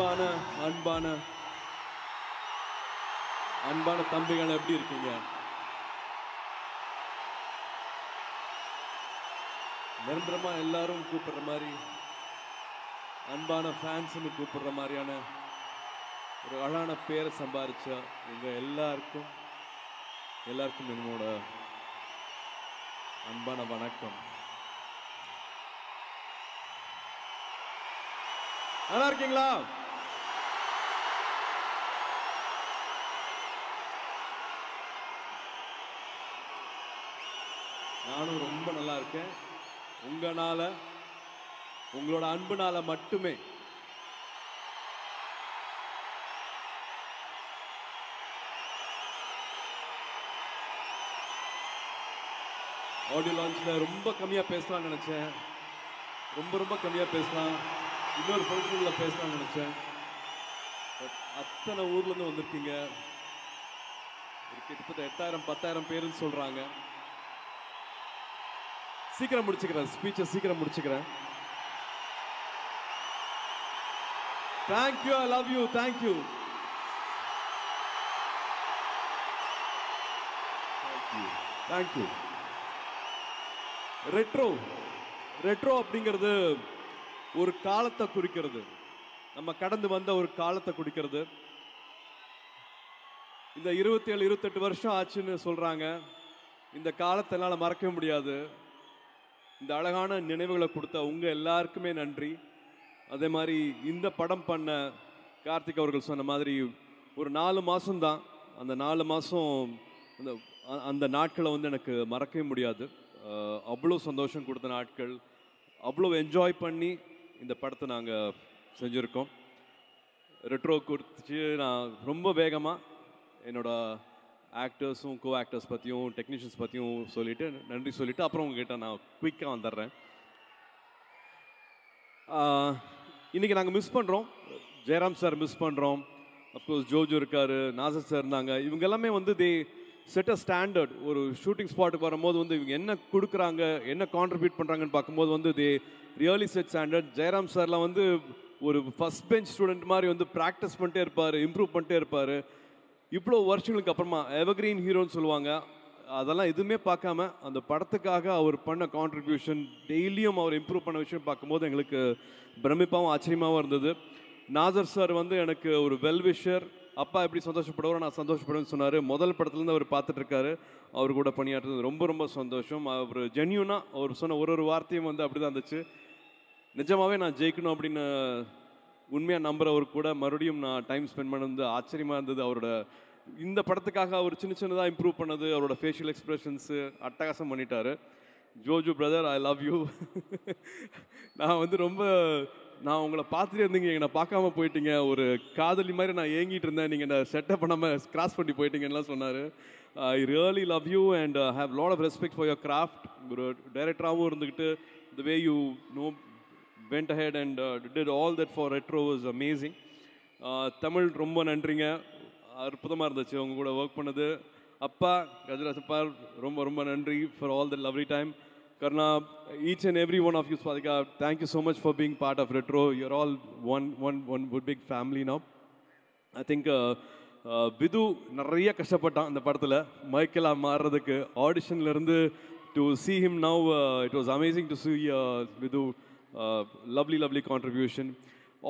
அன்பான அன்பான அன்பான தம்பிகள் எப்படி இருக்கீங்க? நிரந்தரமா எல்லாரும் கூப்பிடுற மாதிரி அன்பான ஃபேன்ஸ்னு கூப்பிடுற மாதிரியான ஒரு அழகான பேரை சம்பாதிச்ச உங்க எல்லாருக்கும் என்னோட அன்பான வணக்கம். நல்லா இருக்கீங்களா? நானும் ரொம்ப நல்லா இருக்கேன். உங்களோட அன்புனால மட்டுமே. ஆடியோ லான்ச்ல ரொம்ப கம்மியா பேசலாம்னு நினைச்சேன். ரொம்ப கம்மியா பேசலாம், இன்னொரு ஃபங்க்ஷன்ல பேசலாம்னு நினைச்சேன். அத்தனை ஊர்ல இருந்து வந்திருக்கீங்க. கிட்டத்தட்ட 8000-10,000 பேருன்னு சொல்றாங்க. சீக்கிரம் முடிச்சுக்கிறேன், ஸ்பீச்சை சீக்கிரம் முடிச்சுக்கிறேன். Thank you, I love you, thank you. Thank you. Retro அப்படிங்கிறது ஒரு காலத்தை குறிக்கிறது. நம்ம கடந்து வந்த ஒரு காலத்தை குறிக்கிறது. இந்த 27-28 வருஷம் ஆச்சுன்னு சொல்றாங்க. இந்த காலத்தை என்னால் மறக்கவே முடியாது. இந்த அழகான நினைவுகளை கொடுத்த உங்க எல்லாருக்குமே நன்றி. அதே மாதிரி இந்த படம் பண்ண கார்த்திக் அவர்கள் சொன்ன மாதிரி ஒரு 4 மாதம்தான். அந்த 4 மாதம் அந்த நாட்களை வந்து எனக்கு மறக்கவே முடியாது. அவ்வளோ சந்தோஷம் கொடுத்த நாட்கள், அவ்வளோ என்ஜாய் பண்ணி இந்த படத்தை நாங்கள் செஞ்சுருக்கோம். ரெட்ரோ குறித்து நான் ரொம்ப வேகமாக என்னோட ஆக்டர்ஸும் கோ ஆக்டர்ஸ் பற்றியும் டெக்னீஷியன்ஸ் பற்றியும் சொல்லிவிட்டு நன்றி சொல்லிவிட்டு அப்புறம் உங்ககிட்ட நான் குயிக்காக வந்துடுறேன். இன்றைக்கி நாங்கள் மிஸ் பண்ணுறோம். ஜெயராம் சார் மிஸ் பண்ணுறோம். அஃப்கோர்ஸ் ஜோஜோ இருக்கார், நாசர் சார் இருந்தாங்க. இவங்க எல்லாமே வந்து செட் அ ஸ்டாண்டர்ட். ஒரு ஷூட்டிங் ஸ்பாட்டுக்கு வரும்போது வந்து இவங்க என்ன கொடுக்குறாங்க, என்ன கான்ட்ரிபியூட் பண்ணுறாங்கன்னு பார்க்கும்போது வந்து ரியலி செட் ஸ்டாண்டர்ட். ஜெயராம் சார்லாம் வந்து ஒரு ஃபஸ்ட் பெஞ்ச் ஸ்டூடெண்ட் மாதிரி வந்து ப்ராக்டிஸ் பண்ணிட்டே இருப்பார், இம்ப்ரூவ் பண்ணிட்டே இருப்பார். இவ்வளோ வருஷங்களுக்கு அப்புறமா எவர்கிரீன் ஹீரோன்னு சொல்லுவாங்க. அதெல்லாம் எதுவுமே பார்க்காம அந்த படத்துக்காக அவர் பண்ண கான்ட்ரிபியூஷன், டெய்லியும் அவர் இம்ப்ரூவ் பண்ண விஷயம் பார்க்கும்போது எங்களுக்கு பிரமிப்பாகவும் ஆச்சரியமாகவும் இருந்தது. நாசர் சார் வந்து எனக்கு ஒரு வெல்விஷர். அப்பா எப்படி சந்தோஷப்படுவாரோ நான் சந்தோஷப்படுவேன்னு சொன்னார். முதல் படத்துலேருந்து அவர் பார்த்துட்ருக்காரு. அவர் கூட பணியாற்றுறது ரொம்ப சந்தோஷம். அவர் ஜென்யூனாக அவர் சொன்ன ஒரு வார்த்தையும் வந்து அப்படி தான் இருந்துச்சு. நிஜமாகவே நான் ஜெயிக்கணும் அப்படின்னு உண்மையாக நம்புறவர் கூட மறுபடியும் நான் டைம் ஸ்பெண்ட் பண்ணது ஆச்சரியமாக இருந்தது. அவரோட இந்த படத்துக்காக அவர் சின்னதாக இம்ப்ரூவ் பண்ணது, அவரோட ஃபேஷியல் எக்ஸ்பிரஷன்ஸு அட்டகாசம் பண்ணிட்டாரு. Joju brother, I love you. நான் வந்து நான் உங்களை பார்த்துட்டே இருந்தீங்க, என்னை பார்க்காம போயிட்டீங்க. ஒரு காதலி மாதிரி நான் ஏங்கிட்டு இருந்தேன், நீங்கள் இந்த செட்டப் பண்ணாமல் கிராஸ் பண்ணி போயிட்டீங்கன்னு சொன்னார். I really love you and have lot of respect for your craft. ஒரு டைரக்டராகவும் இருந்துக்கிட்டு the way you went ahead and did all that for Retro was amazing. Tamil ரொம்ப நன்றிங்க, அற்புதமாக இருந்துச்சு அவங்க கூட ஒர்க் பண்ணது. அப்பா கஜராஜப்பா ரொம்ப நன்றி for all the lovely time. Karna, each and every one of you, Swadika, thank you so much for being part of Retro. You're all one big family now. I think விது நிறைய கஷ்டப்பட்டான் இந்த படத்தில் மைக்கேலா மாறுறதுக்கு. ஆடிஷன்லேருந்து to see him now, it was amazing to see Vidhu. Lovely contribution.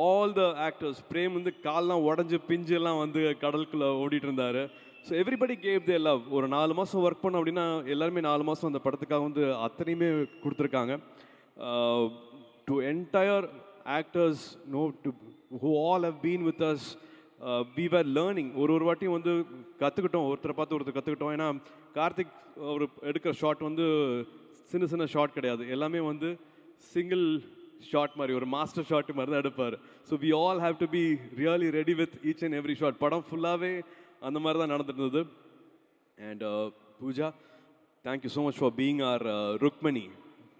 All the actors, Prem வந்து கால்லாம் உடஞ்சி பிஞ்செல்லாம் வந்து கடலுக்குள்ளே ஓடிட்டு இருந்தார். So everybody gave their love. ஒரு 4 மாதம் ஒர்க் பண்ணோம் அப்படின்னா எல்லாருமே 4 மாதம் அந்த படத்துக்காக வந்து அத்தனையுமே கொடுத்துருக்காங்க. To entire actors who all have been with us, we were learning. ஒரு வாட்டியும் வந்து கற்றுக்கிட்டோம், ஒருத்தரை பார்த்து ஒருத்தர் கற்றுக்கிட்டோம். ஏன்னா கார்த்திக் அவர் எடுக்கிற ஷாட் வந்து சின்ன ஷாட் கிடையாது, எல்லாமே வந்து சிங்கிள் ஷாட் மாதிரி, ஒரு மாஸ்டர் ஷாட் மாதிரி தான் எடுப்பார். So we all have to be really ready with each and every shot. படம் ஃபுல்லாகவே அந்த மாதிரி தான் நடந்துட்டு இருந்தது. And Pooja, thank you so much for being our Rukmini.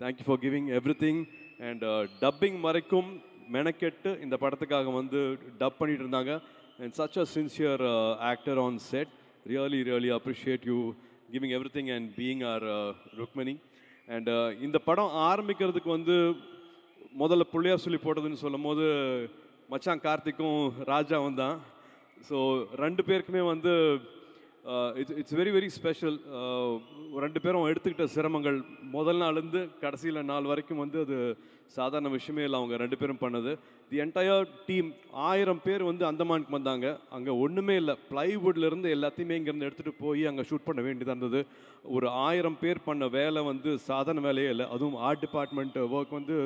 Thank you for giving everything. And dubbing வரைக்கும் மெனக்கெட்டு இந்த படத்துக்காக வந்து டப் பண்ணிட்டு இருந்தாங்க. And such a sincere actor on set. Really appreciate you giving everything and being our Rukmini. அண்ட் இந்த படம் ஆரம்பிக்கிறதுக்கு வந்து முதல்ல பிள்ளையார் சொல்லி போட்டதுன்னு சொல்லும் போது மச்சான் கார்த்திக்கும் ராஜாவும் தான். ஸோ ரெண்டு பேருக்குமே வந்து இட்ஸ் வெரி வெரி ஸ்பெஷல். ரெண்டு பேரும் எடுத்துக்கிட்ட சிரமங்கள் முதல் நாள்லேருந்து கடைசியில் நாள் வரைக்கும் வந்து அது சாதாரண விஷயமே இல்லை. அவங்க ரெண்டு பேரும் பண்ணது. தி என்டையர் டீம் 1000 பேர் வந்து அந்தமானுக்கு வந்தாங்க. அங்கே ஒன்றுமே இல்லை, ப்ளைவுட்லேருந்து எல்லாத்தையுமே இங்கேருந்து எடுத்துகிட்டு போய் அங்கே ஷூட் பண்ண வேண்டியதாக இருந்தது. ஒரு 1000 பேர் பண்ண வேலை வந்து சாதாரண வேலையே இல்லை. அதுவும் ஆர்ட் டிபார்ட்மெண்ட் ஒர்க் வந்து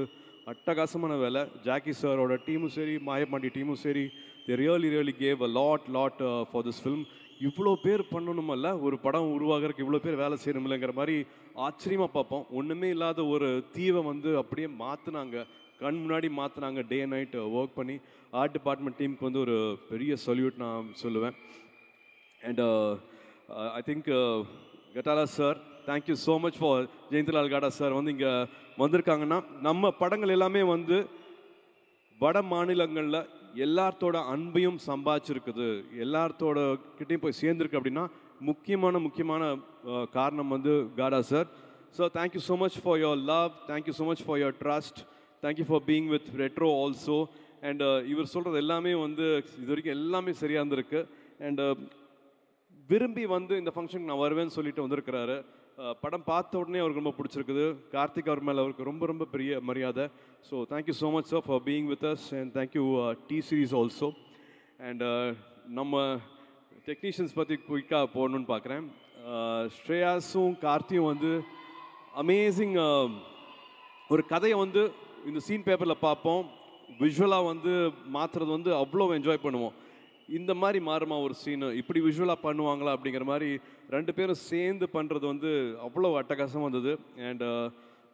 அட்டகாசமான வேலை. ஜாக்கி சாரோட டீமும் சரி, மாயப்பாண்டி டீமும் சரி, they really gave a lot for this film. இவ்வளோ பேர் பண்ணணுமல்ல, ஒரு படம் உருவாகிறதுக்கு இவ்வளோ பேர் வேலை செய்யணுமில்லைங்கிற மாதிரி ஆச்சரியமாக பார்ப்போம். ஒன்றுமே இல்லாத ஒரு தீவை வந்து அப்படியே மாற்றினாங்க, கண் முன்னாடி மாற்றினாங்க. டே நைட் ஒர்க் பண்ணி ஆர்ட் டிபார்ட்மெண்ட் டீமுக்கு வந்து ஒரு பெரிய சல்யூட் நான் சொல்லுவேன். And I think Kattala sir, thank you so much for Jayantilal Gada sir வந்து இங்கே வந்திருக்காங்கன்னா, நம்ம படங்கள் எல்லாமே வந்து வட மாநிலங்களில் எல்லாத்தோட அன்பையும் சம்பாதிச்சிருக்குது, எல்லாத்தோட கிட்டையும் போய் சேர்ந்துருக்கு அப்படின்னா முக்கியமான காரணம் வந்து காடா sir. So thank you so much for your love, thank you so much for your trust, thank you for being with retro also. And இவர் சொல்கிறது எல்லாமே வந்து இது வரைக்கும் எல்லாமே சரியாக இருந்திருக்கு. அண்ட் விரும்பி வந்து இந்த ஃபங்க்ஷனுக்கு நான் வருவேன்னு சொல்லிட்டு வந்திருக்கிறாரு. படம் பார்த்த உடனே அவருக்கு ரொம்ப பிடிச்சிருக்குது. கார்த்திக் அவர் மேலே அவருக்கு ரொம்ப பெரிய மரியாதை. So thank you so much sir for being with us. And thank you T Series also. And நம்ம டெக்னீஷியன்ஸ் பற்றி குயிக்காக போகணுன்னு பார்க்குறேன். ஸ்ரேயாஸும் கார்த்தியும் வந்து அமேசிங். ஒரு கதையை வந்து இந்த சீன் பேப்பரில் பார்ப்போம், விஷுவலாக வந்து மாற்றுறது வந்து அவ்வளோ என்ஜாய் பண்ணுவோம். இந்த மாதிரி மாறுமா ஒரு சீனு, இப்படி விஷுவலாக பண்ணுவாங்களா அப்படிங்கிற மாதிரி ரெண்டு பேரும் சேர்ந்து பண்ணுறது வந்து அவ்வளோ அட்டகாசமாக இருந்தது. And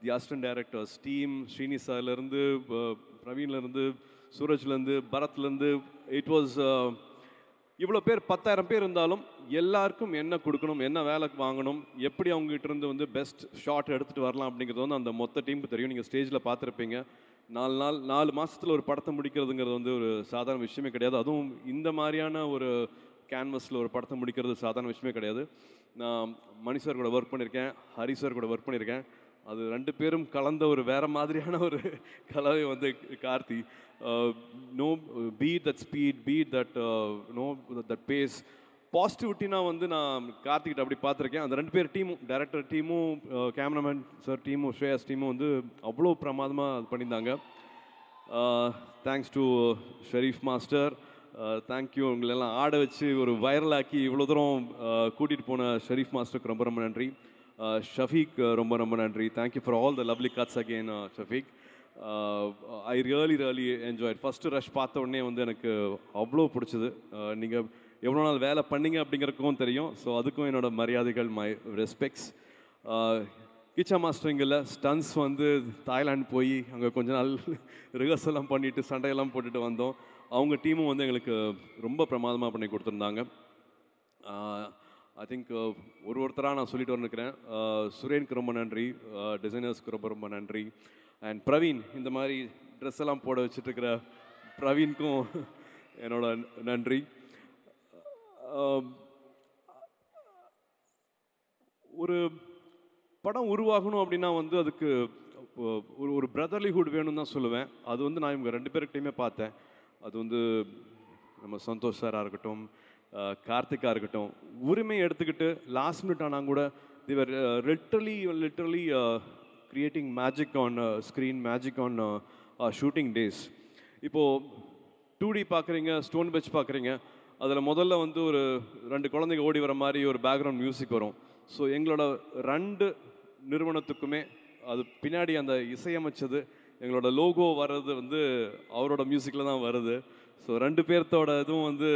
the assistant directors team, Srini சார்லேருந்து, பிரவீன்லேருந்து, சூரஜ்லேருந்து, பரத்லேருந்து, இட் வாஸ் இவ்வளோ பேர் 10,000 பேர் இருந்தாலும் எல்லாருக்கும் என்ன கொடுக்கணும், என்ன வேலை வாங்கணும், எப்படி அவங்ககிட்ட இருந்து வந்து பெஸ்ட் ஷாட் எடுத்துகிட்டு வரலாம் அப்படிங்கிறது வந்து அந்த மொத்த டீமுக்கு தெரியும். நீங்கள் ஸ்டேஜில் பார்த்துருப்பீங்க. 4 மாதத்தில் ஒரு படத்தை முடிக்கிறதுங்கிறது வந்து ஒரு சாதாரண விஷயமே கிடையாது. அதுவும் இந்த மாதிரியான ஒரு கேன்வஸில் ஒரு படத்தை முடிக்கிறது சாதாரண விஷயமே கிடையாது. நான் மணி சார் கூட ஒர்க் பண்ணியிருக்கேன், ஹரி சார் கூட ஒர்க் பண்ணியிருக்கேன். அது ரெண்டு பேரும் கலந்த ஒரு வேறு மாதிரியான ஒரு கலவை வந்து Karthi. No beat that speed, beat that no that pace, பாசிட்டிவிட்டினா வந்து நான் கார்த்திகிட்ட அப்படி பார்த்துருக்கேன். அந்த ரெண்டு பேர் டீமும், டைரக்டர் டீமும், கேமராமேன் சார் டீமும், ஸ்ரேயாஸ் டீமும் வந்து அவ்வளோ பிரமாதமாக அது பண்ணியிருந்தாங்க. Thanks to Sherif master, thank you. உங்களெல்லாம் ஆட வச்சு ஒரு வைரலாக்கி இவ்வளோ தூரம் கூட்டிகிட்டு போன ஷெரீஃப் மாஸ்டருக்கு ரொம்ப நன்றி. ஷஃபீக் ரொம்ப நன்றி. Thank you for all the lovely cuts again Shafeeq. I really enjoy. First rush பார்த்த உடனே வந்து எனக்கு அவ்வளோ பிடிச்சது. நீங்கள் எவ்வளோ நாள் வேலை பண்ணீங்க அப்படிங்கிறதுக்கும் தெரியும். ஸோ அதுக்கும் என்னோடய மரியாதைகள், மை ரெஸ்பெக்ட்ஸ். கிச்சா மாஸ்டரிங்கில் ஸ்டன்ஸ் வந்து தாய்லாந்து போய் அங்கே கொஞ்ச நாள் ரிஹர்சல்லாம் பண்ணிவிட்டு சண்டையெல்லாம் போட்டுட்டு வந்தோம். அவங்க டீமும் வந்து எங்களுக்கு ரொம்ப பிரமாதமாக பண்ணி கொடுத்துருந்தாங்க. ஐ திங்க் ஒருத்தராக நான் சொல்லிட்டு வந்துருக்கிறேன். சுரேனுக்கு ரொம்ப நன்றி, டிசைனர்ஸ்க்கு ரொம்ப நன்றி. அண்ட் பிரவீன், இந்த மாதிரி ட்ரெஸ் எல்லாம் போட வச்சுட்ருக்கிற பிரவீனுக்கும் என்னோட நன்றி. ஒரு படம் உருவாகணும் அப்படின்னா வந்து அதுக்கு ஒரு பிரதர்லிஹுட் வேணும்னு தான் சொல்லுவேன். அது வந்து நான் இவங்க ரெண்டு பேர்கிட்டையுமே பார்த்தேன். அது வந்து நம்ம சந்தோஷ் சாராக இருக்கட்டும், கார்த்திக்காக இருக்கட்டும், உரிமை எடுத்துக்கிட்டு லாஸ்ட் மினிட் ஆனால் கூட they were literally creating magic on screen, magic on shooting days. இப்போது 2D பார்க்குறீங்க, ஸ்டோன் பெச் பார்க்குறீங்க, அதில் முதல்ல வந்து ஒரு 2 குழந்தைங்க ஓடி வர மாதிரி ஒரு பேக்ரவுண்ட் மியூசிக் வரும். ஸோ எங்களோட 2 நிறுவனத்துக்குமே அது பின்னாடி அந்த இசையமைச்சது, எங்களோட லோகோ வர்றது வந்து அவரோட மியூசிக்கில் தான் வருது. ஸோ 2 பேர்த்தோட இதுவும் வந்து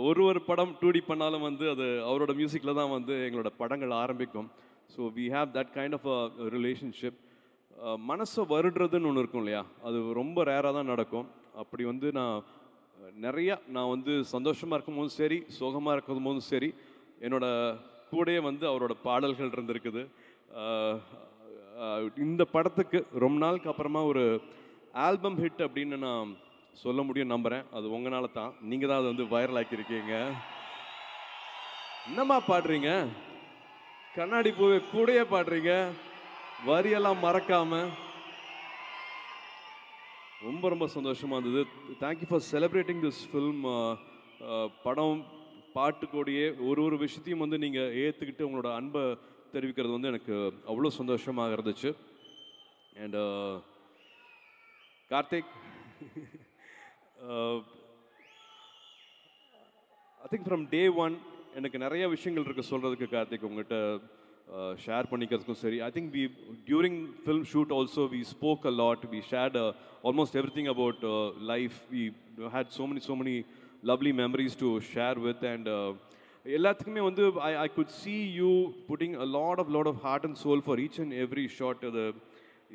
ஒரு படம் 2D பண்ணாலும் வந்து அது அவரோட மியூசிக்கில் தான் வந்து எங்களோட படங்கள் ஆரம்பிக்கும். So we have that kind of a relationship. மனசை வருடுறதுன்னு ஒன்று இருக்கும் இல்லையா, அது ரொம்ப ரேராக தான் நடக்கும். அப்படி வந்து நான் வந்து சந்தோஷமாக இருக்கும் போதும் சரி, சோகமாக இருக்கும் போதும் சரி, என்னோட கூடயே வந்து அவரோட பாடல்கள் இருந்திருக்குது. இந்த படத்துக்கு ரொம்ப நாளுக்கு அப்புறமா ஒரு ஆல்பம் ஹிட் அப்படின்னு நான் சொல்ல முடியும் நம்புகிறேன். அது உங்களால தான். நீங்கள் தான் அதை வந்து வைரல் ஆக்கியிருக்கீங்க. என்னம்மா பாடுறீங்க, கண்ணாடி பூவே கூடயே பாடுறீங்க, வரியெல்லாம் மறக்காம. ரொம்ப ரொம்ப சந்தோஷமாக இருந்தது. Thank you for celebrating this film. படம் பாட்டு கூடயே ஒரு விஷயத்தையும் வந்து நீங்கள் ஏற்றுக்கிட்டு உங்களோட அன்பை தெரிவிக்கிறது வந்து எனக்கு அவ்வளோ சந்தோஷமாக இருந்துச்சு. And Karthik, I think from day one எனக்கு நிறைய விஷயங்கள் இருக்குது சொல்கிறதுக்கு கார்த்திக், உங்கள்கிட்ட ஷேர் பண்ணிக்கிறதுக்கும் சரி. I think during film shoot also we spoke a lot, we shared almost everything about life. We had so many lovely memories to share with. And எல்லாத்துக்குமே வந்து I could see you putting a lot of heart and soul for each and every shot.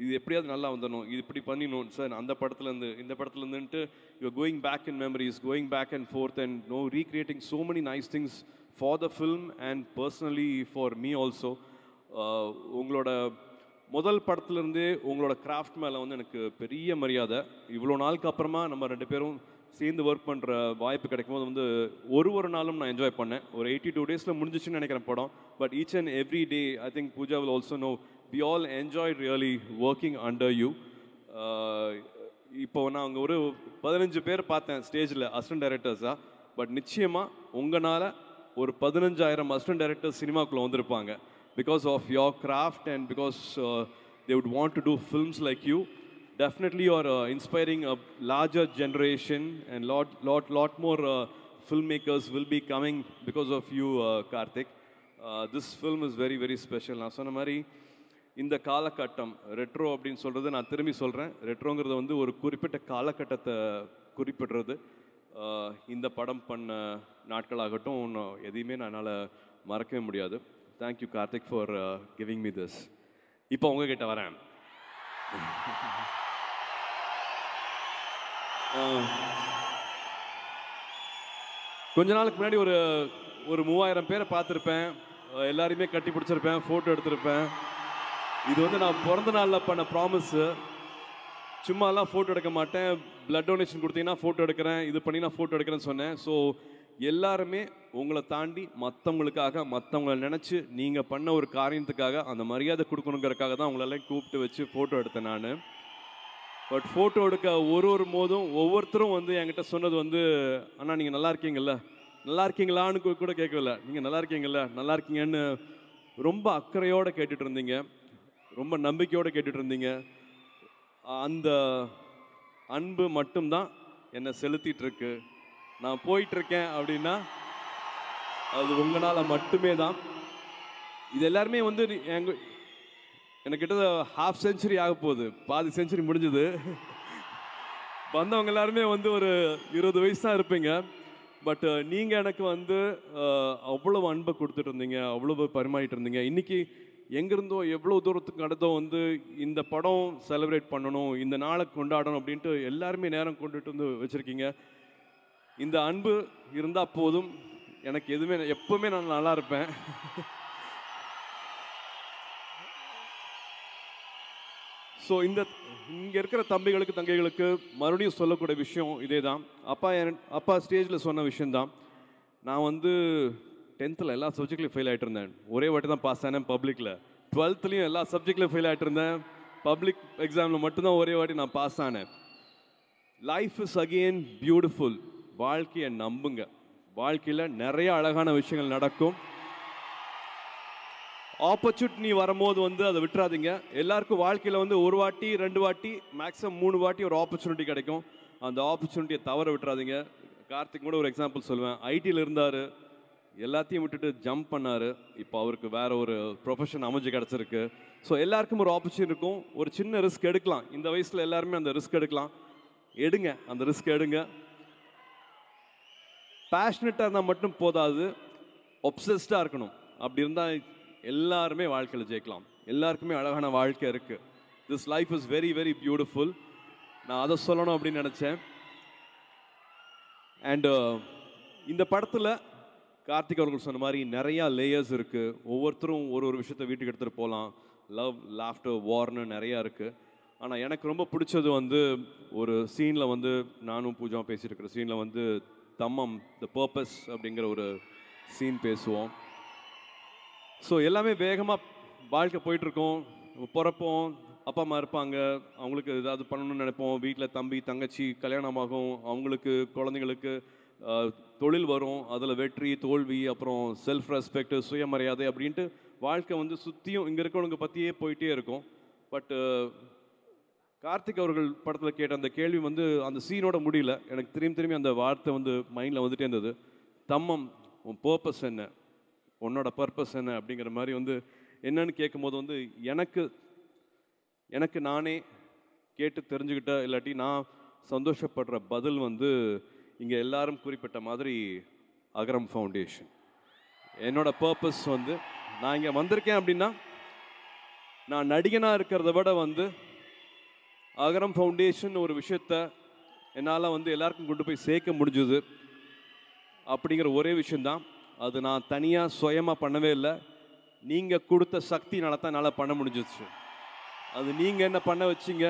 இது எப்படியாவது நல்லா வந்துடணும், இது இப்படி பண்ணிடணும் sir, அந்த படத்துலேருந்து இந்த படத்துலேருந்துன்ட்டு you going back in memories, going back and forth and recreating so many nice things for the film and personally for me also. உங்களோட முதல் படத்துலேருந்தே உங்களோட கிராஃப்ட் மேலே வந்து எனக்கு பெரிய மரியாதை. இவ்வளோ நாளுக்கு அப்புறமா நம்ம ரெண்டு பேரும் சேர்ந்து ஒர்க் பண்ணுற வாய்ப்பு கிடைக்கும் போது வந்து ஒரு நாளும் நான் என்ஜாய் பண்ணேன். ஒரு 82 டேஸில் முடிஞ்சிச்சுன்னு நினைக்கிறேன் படம். But each and every day I think Pooja will also know we all enjoyed really working under you. இப்போ நான் அங்கே ஒரு 15 பேர் பார்த்தேன் ஸ்டேஜில் அசிஸ்டன்ட் டைரக்டர்ஸாக. பட் நிச்சயமாக உங்களால் ஒரு 15,000 அசிஸ்டன்ட் டைரக்டர்ஸ் சினிமாக்குள்ளே வந்திருப்பாங்க. Because of your craft and because they would want to do films like you. Definitely you are inspiring a larger generation and lot more filmmakers will be coming because of you, Karthik. This film is very special. நான் சொன்ன மாதிரி இந்த காலகட்டம் retro அப்படின்னு சொல்கிறது நான் திரும்பி சொல்கிறேன். ரெட்ரோங்கிறது வந்து ஒரு குறிப்பிட்ட காலகட்டத்தை குறிப்பிடுறது. இந்த படம் பண்ண நாட்களாகட்டும் இன்னும் எதையுமே என்னால் மறக்கவே முடியாது. Thank you Karthik for giving me this. இப்போ உங்ககிட்ட வரேன். கொஞ்ச நாளுக்கு முன்னாடி ஒரு 3000 பேரை பார்த்துருப்பேன். எல்லாரையுமே கட்டி பிடிச்சிருப்பேன், ஃபோட்டோ எடுத்திருப்பேன். இது வந்து நான் பிறந்த நாளில் பண்ண ப்ராமிஸு. சும்மாலாம் ஃபோட்டோ எடுக்க மாட்டேன், பிளட் டொனேஷன் கொடுத்தீங்கன்னா ஃபோட்டோ எடுக்கிறேன், இது பண்ணி நான் ஃபோட்டோ எடுக்கிறேன்னு சொன்னேன். ஸோ எல்லாருமே உங்களை தாண்டி மற்றவங்களுக்காக, மற்றவங்களை நினச்சி நீங்கள் பண்ண ஒரு காரியத்துக்காக அந்த மரியாதை கொடுக்கணுங்கிறதுக்காக தான் உங்களெல்லாம் கூப்பிட்டு வச்சு ஃபோட்டோ எடுத்தேன் நான். பட் ஃபோட்டோ எடுக்க ஒரு போதும் ஒவ்வொருத்தரும் வந்து என்கிட்ட சொன்னது வந்து, அண்ணா நீங்கள் நல்லா இருக்கீங்கல்ல, நல்லா இருக்கீங்களான்னு கூட கேட்கல, நீங்கள் நல்லா இருக்கீங்கல்ல, நல்லா இருக்கீங்கன்னு ரொம்ப அக்கறையோடு கேட்டுட்டு இருந்தீங்க, ரொம்ப நம்பிக்கையோடு கேட்டுட்டு இருந்தீங்க. அந்த அன்பு மட்டும்தான் என்னை செலுத்திட்டுருக்கு. நான் போயிட்டுருக்கேன் அப்படின்னா அது உங்களால் மட்டுமே தான். இது எல்லாருமே வந்து எனக்கு கிட்ட ½ செஞ்சுரி ஆக போகுது, பாதி செஞ்சுரி முடிஞ்சுது. வந்தவங்க எல்லாருமே வந்து ஒரு 20 வயசு தான் இருப்பீங்க. பட் நீங்கள் எனக்கு வந்து அவ்வளோ அன்பை கொடுத்துட்டு இருந்தீங்க, அவ்வளோ பரிமாறிட்டு இருந்தீங்க. இன்றைக்கி எங்கேருந்தோ எவ்வளோ தூரத்துக்கு நடந்தோ வந்து இந்த படம் செலிப்ரேட் பண்ணணும், இந்த நாளை கொண்டாடணும் அப்படின்ட்டு எல்லாருமே நேரம் கொண்டுட்டு வந்து வச்சுருக்கீங்க. இந்த அன்பு இருந்தால் போதும், எனக்கு எதுவுமே, எப்போவுமே நான் நல்லா இருப்பேன். ஸோ இங்கே இருக்கிற தம்பிகளுக்கு தங்கைகளுக்கு மறுபடியும் சொல்லக்கூடிய விஷயம் இதே தான். அப்பா ஸ்டேஜில் சொன்ன விஷயந்தான். நான் வந்து 10th எல்லா சப்ஜெக்ட்லையும் ஃபெயில் ஆகிட்டு இருந்தேன். ஒரே வாட்டி தான் பாஸ் ஆனேன் பப்ளிக்கில். 12thலையும் எல்லா சப்ஜெக்ட்லையும் ஃபெயில் ஆகிட்டு இருந்தேன். பப்ளிக் எக்ஸாமில் மட்டும்தான் ஒரே வாட்டி நான் பாஸ் ஆனேன். Life is again beautiful. வாழ்க்கையை நம்புங்க. வாழ்க்கையில் நிறைய அழகான விஷயங்கள் நடக்கும். ஆப்பர்ச்சுனிட்டி வரும்போது வந்து அதை விட்டுறாதீங்க. எல்லாருக்கும் வாழ்க்கையில் வந்து ஒரு வாட்டி 2 வாட்டி மேக்ஸிமம் 3 வாட்டி ஒரு ஆப்பர்ச்சுனிட்டி கிடைக்கும். அந்த ஆப்பர்ச்சுனிட்டியை தவற விட்டுறாதீங்க. கார்த்திக் கூட ஒரு எக்ஸாம்பிள் சொல்லுவேன். ஐடியில் இருந்தார், எல்லாத்தையும் விட்டுட்டு ஜம்ப் பண்ணார். இப்போ அவருக்கு வேற ஒரு ப்ரொஃபஷன் அமைஞ்சு கிடச்சிருக்கு. ஸோ எல்லாருக்கும் ஒரு ஆப்பர்ச்சுனிட்டி இருக்கும். ஒரு சின்ன ரிஸ்க் எடுக்கலாம். இந்த வயசில் எல்லாருமே அந்த ரிஸ்க் எடுக்கலாம். எடுங்க, அந்த ரிஸ்க் எடுங்க. பேஷனட்டாக இருந்தால் மட்டும் போதாது, ஒப்சஸ்டாக இருக்கணும். அப்படி இருந்தால் எல்லாருமே வாழ்க்கையில் ஜெயிக்கலாம். எல்லாருக்குமே அழகான வாழ்க்கை இருக்குது. This life is very beautiful. நான் அதை சொல்லணும் அப்படின்னு நினச்சேன். அண்டு இந்த படத்தில் கார்த்திக் அவர்கள் சொன்ன மாதிரி நிறையா லேயர்ஸ் இருக்குது. ஒவ்வொருத்தரும் ஒரு விஷயத்தை வீட்டுக்கு எடுத்துகிட்டு போகலாம். லவ், லாஃப்டர், வார்னு நிறையா இருக்குது. ஆனால் எனக்கு ரொம்ப பிடிச்சது வந்து ஒரு சீனில் வந்து நானும் பூஜா பேசிகிட்டு இருக்கிற சீனில் வந்து தம்மம் த பர்பஸ் அப்படிங்கிற ஒரு சீன் பேசுவோம். ஸோ எல்லாமே வேகமாக வாழ்க்கை போயிட்டுருக்கோம். பிறப்போம், அப்பா அம்மா இருப்பாங்க, அவங்களுக்கு ஏதாவது பண்ணணும்னு நினைப்போம். வீட்டில் தம்பி தங்கச்சி கல்யாணமாகும், அவங்களுக்கு குழந்தைங்களுக்கு தொழில் வரும், அதில் வெற்றி தோல்வி, அப்புறம் செல்ஃப் ரெஸ்பெக்ட் சுயமரியாதை அப்படின்ட்டு வாழ்க்கை வந்து சுற்றியும் இங்கே இருக்கிறவங்க பற்றியே போயிட்டே இருக்கும். பட்டு கார்த்திக் அவர்கள் படத்தில் கேட்ட அந்த கேள்வி வந்து அந்த சீனோட முடியல, எனக்கு திரும்பி திரும்பி அந்த வார்த்தை வந்து மைண்டில் வந்துட்டே இருந்தது. தம்மம், உன் பர்பஸ் என்ன, உன்னோட பர்பஸ் என்ன அப்படிங்கிற மாதிரி வந்து என்னன்னு கேட்கும்போது வந்து எனக்கு எனக்கு நானே கேட்டு தெரிஞ்சுக்கிட்ட, இல்லாட்டி நான் சந்தோஷப்படுற பதில் வந்து இங்கே எல்லாரும் குறிப்பிட்ட மாதிரி அகரம் ஃபவுண்டேஷன். என்னோட பர்பஸ் வந்து நான் இங்கே வந்திருக்கேன் அப்படின்னா நான் நடிகனாக இருக்கிறத விட வந்து அகரம் ஃபவுண்டேஷன் ஒரு விஷயத்த என்னால் வந்து எல்லாருக்கும் கொண்டு போய் சேர்க்க முடிஞ்சுது அப்படிங்கிற ஒரே விஷயந்தான். அது நான் தனியாக சுயமாக பண்ணவே இல்லை, நீங்கள் கொடுத்த சக்தினால தான் என்னால் பண்ண முடிஞ்சிச்சு. அது நீங்கள் என்ன பண்ண வச்சிங்க.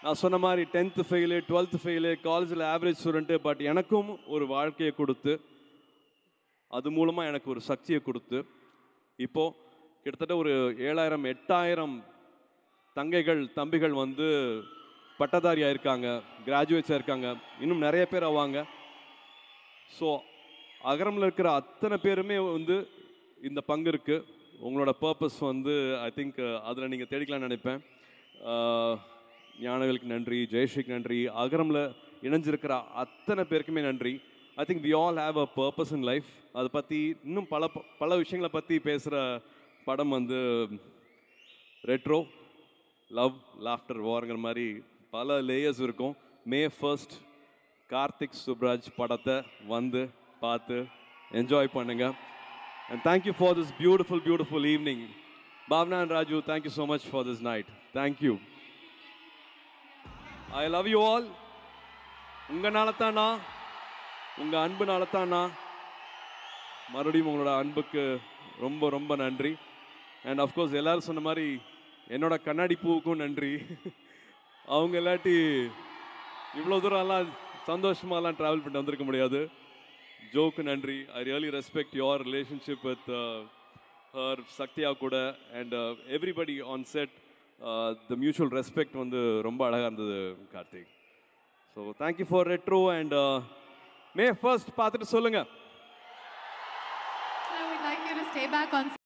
நான் சொன்ன மாதிரி 10th ஃபெயிலு 12th ஃபெயிலு காலேஜில் ஆவரேஜ் ஸ்டூடெண்ட்டு, பட் எனக்கும் ஒரு வாழ்க்கையை கொடுத்து அது மூலமாக எனக்கு ஒரு சக்தியை கொடுத்து இப்போது கிட்டத்தட்ட ஒரு 7000 8000 தங்கைகள் தம்பிகள் வந்து பட்டதாரி ஆயிருக்காங்க, கிராஜுவேட்ஸாக இருக்காங்க, இன்னும் நிறைய பேர் ஆவாங்க. ஸோ அகரமில் இருக்கிற அத்தனை பேருமே வந்து இந்த பங்கு இருக்குது. உங்களோட பர்பஸ் வந்து ஐ திங்க் அதில் நீங்கள் தேடிக்கலாம்னு நினைப்பேன். ஞானவேலுக்கு நன்றி, ஜெயஸ்ரீக்கு நன்றி, அகரமில் இணைஞ்சிருக்கிற அத்தனை பேருக்குமே நன்றி. I think we all have a purpose in life. அதை பற்றி இன்னும் பல விஷயங்களை பற்றி பேசுகிற படம் வந்து ரெட்ரோ, லவ் லாஃப்டர் வார்ங்கிற மாதிரி பல லேயர்ஸ் இருக்கும். May 1st கார்த்திக் சுப்ராஜ் படத்தை வந்து பார்த்து என்ஜாய் பண்ணுங்க. And thank you for this beautiful evening. Bhavna and Raju, thank you so much for this night. Thank you. I love you all. உங்களால தான் நான், உங்க அன்புனால தான் நான். மறுபடியும் உங்களோட அன்புக்கு ரொம்ப ரொம்ப நன்றி. அண்ட் அஃப்கோர்ஸ் எல்லாரும் சொன்ன மாதிரி என்னோட கண்ணாடி பூவுக்கும் நன்றி. அவங்க இல்லாட்டி இவ்வளோ தூரம்லாம் சந்தோஷமாலாம் ட்ராவல் பண்ணிட்டு வந்திருக்க முடியாது. ஜோக்கு நன்றி. I really respect your relationship with her சக்தியா கூட and everybody on set. The mutual respect வந்து ரொம்ப அழகாக இருந்தது Karthik. So thank you for retro and May 1st பார்த்துட்டு சொல்லுங்கள். We'd like you to stay back on